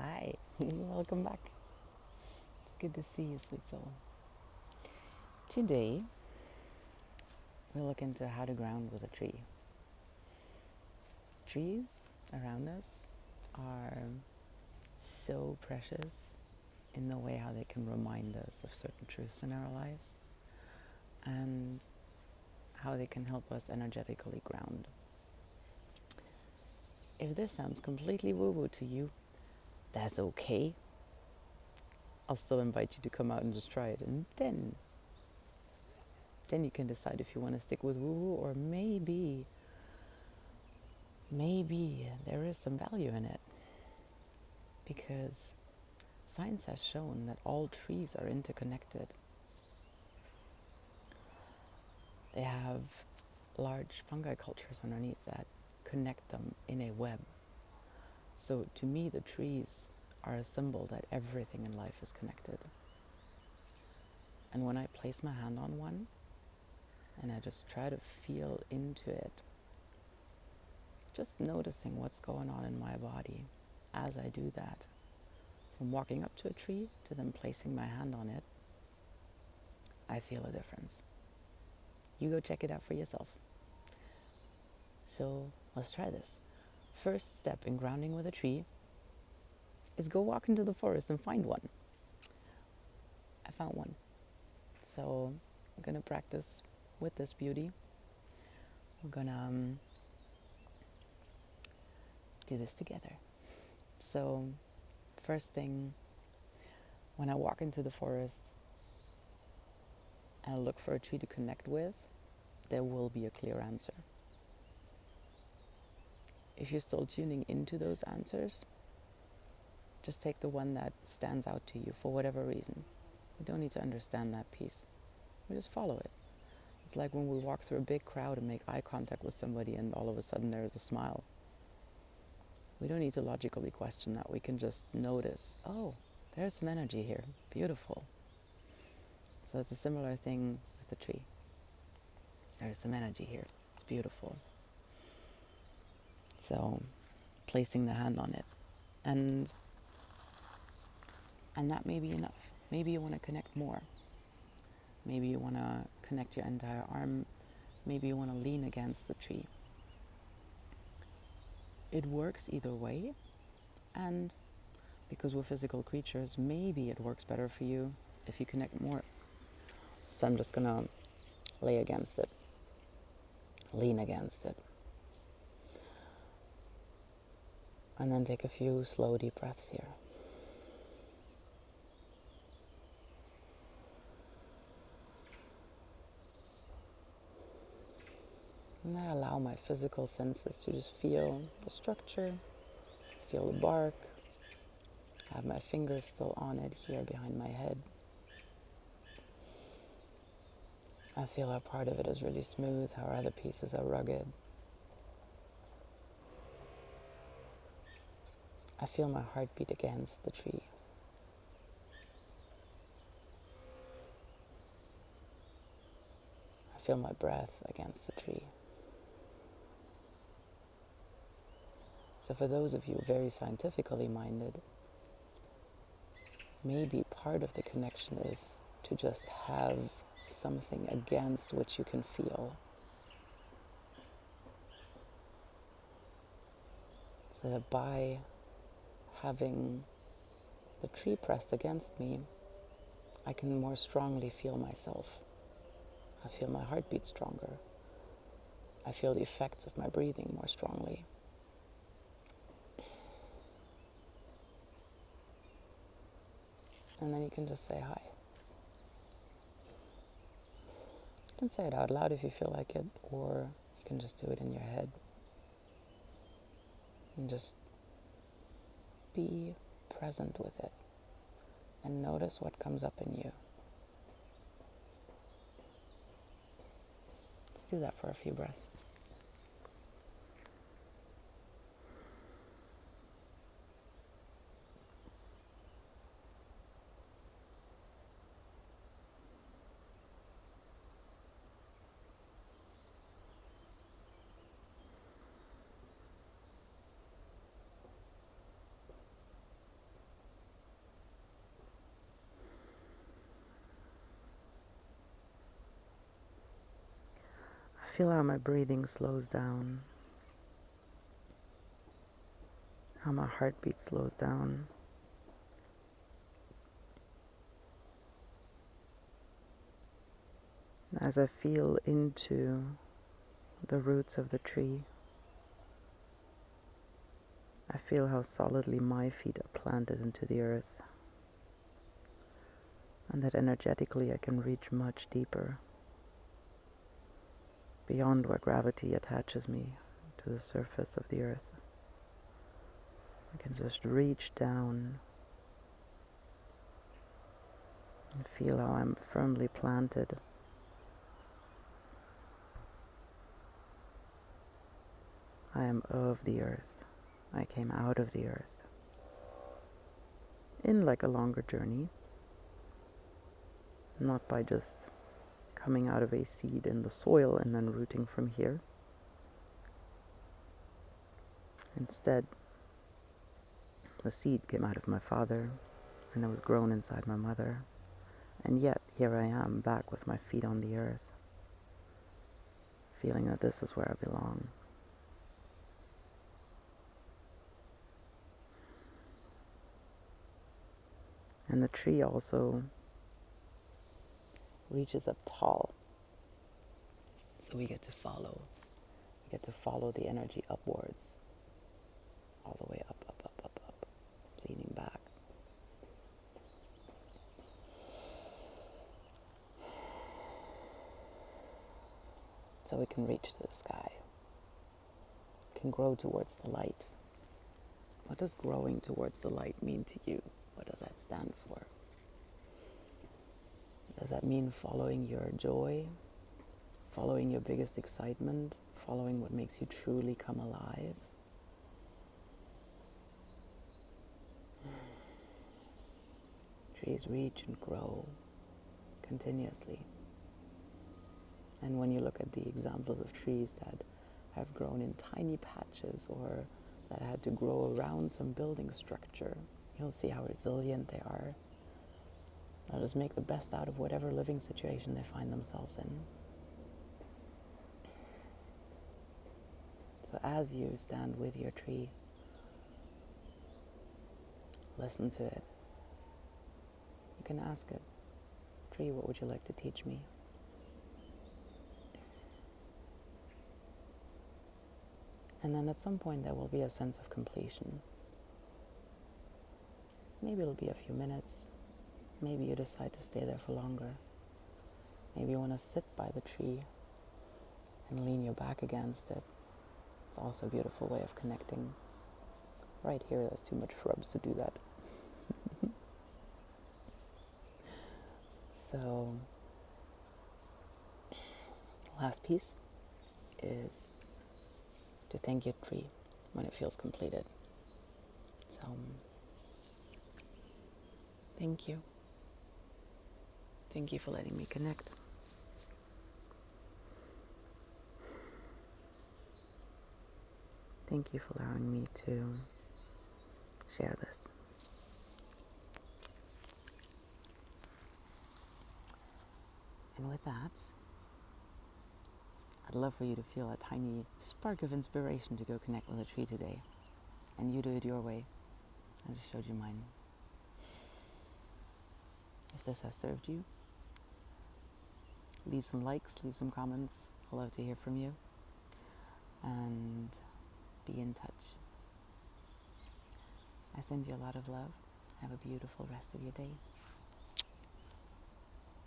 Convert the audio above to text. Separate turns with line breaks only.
Hi, welcome back. It's good to see you, sweet soul. Today, we'll look into how to ground with a tree. Trees around us are so precious in the way how they can remind us of certain truths in our lives and how they can help us energetically ground. If this sounds completely woo-woo to you, that's okay. I'll still invite you to come out and just try it, and then you can decide if you want to stick with woo-woo, or maybe there is some value in it, because science has shown that all trees are interconnected. They have large fungi cultures underneath that connect them in a web. So to me, the trees are a symbol that everything in life is connected. And when I place my hand on one and I just try to feel into it, just noticing what's going on in my body as I do that, from walking up to a tree to then placing my hand on it, I feel a difference. You go check it out for yourself. So let's try this. First step in grounding with a tree is go walk into the forest and find one. I found one. So I'm going to practice with this beauty. We're going to do this together. So first thing, when I walk into the forest and I look for a tree to connect with, there will be a clear answer. If you're still tuning into those answers, just take the one that stands out to you for whatever reason. We don't need to understand that piece. We just follow it. It's like when we walk through a big crowd and make eye contact with somebody and all of a sudden there is a smile. We don't need to logically question that. We can just notice, oh, there's some energy here. Beautiful. So it's a similar thing with the tree. There's some energy here. It's beautiful. So placing the hand on it. And that may be enough. Maybe you want to connect more. Maybe you want to connect your entire arm. Maybe you want to lean against the tree. It works either way. And because we're physical creatures, maybe it works better for you if you connect more. So I'm just going to lay against it. Lean against it. And then take a few slow, deep breaths here. And I allow my physical senses to just feel the structure, feel the bark. I have my fingers still on it here behind my head. I feel how part of it is really smooth, how other pieces are rugged. I feel my heartbeat against the tree. I feel my breath against the tree. So for those of you very scientifically minded, maybe part of the connection is to just have something against which you can feel. So that by having the tree pressed against me, I can more strongly feel myself. I feel my heartbeat stronger. I feel the effects of my breathing more strongly. And then you can just say hi. You can say it out loud if you feel like it, or you can just do it in your head. And just be present with it and notice what comes up in you. Let's do that for a few breaths. Feel how my breathing slows down, how my heartbeat slows down. As I feel into the roots of the tree, I feel how solidly my feet are planted into the earth, and that energetically I can reach much deeper, beyond where gravity attaches me to the surface of the earth. I can just reach down and feel how I'm firmly planted. I am of the earth. I came out of the earth. In like a longer journey, not by just coming out of a seed in the soil and then rooting from here. Instead, the seed came out of my father and it was grown inside my mother. And yet, here I am back with my feet on the earth, feeling that this is where I belong. And the tree also reaches up tall, so we get to follow. We get to follow the energy upwards, all the way up, up, up, up, up, leaning back. So we can reach to the sky, can grow towards the light. What does growing towards the light mean to you? What does that stand for? Does that mean following your joy, following your biggest excitement, following what makes you truly come alive? Trees reach and grow continuously. And when you look at the examples of trees that have grown in tiny patches or that had to grow around some building structure, you'll see how resilient they are. They'll just make the best out of whatever living situation they find themselves in. So as you stand with your tree, listen to it. You can ask it, "Tree, what would you like to teach me?" And then at some point there will be a sense of completion. Maybe it'll be a few minutes. Maybe you decide to stay there for longer. Maybe you want to sit by the tree and lean your back against it. It's also a beautiful way of connecting. Right here, there's too much shrubs to do that. So, last piece is to thank your tree when it feels completed. So, thank you. Thank you for letting me connect. Thank you for allowing me to share this. And with that, I'd love for you to feel a tiny spark of inspiration to go connect with a tree today. And you do it your way. I just showed you mine. If this has served you, leave some likes, leave some comments. I'd love to hear from you. And be in touch. I send you a lot of love. Have a beautiful rest of your day.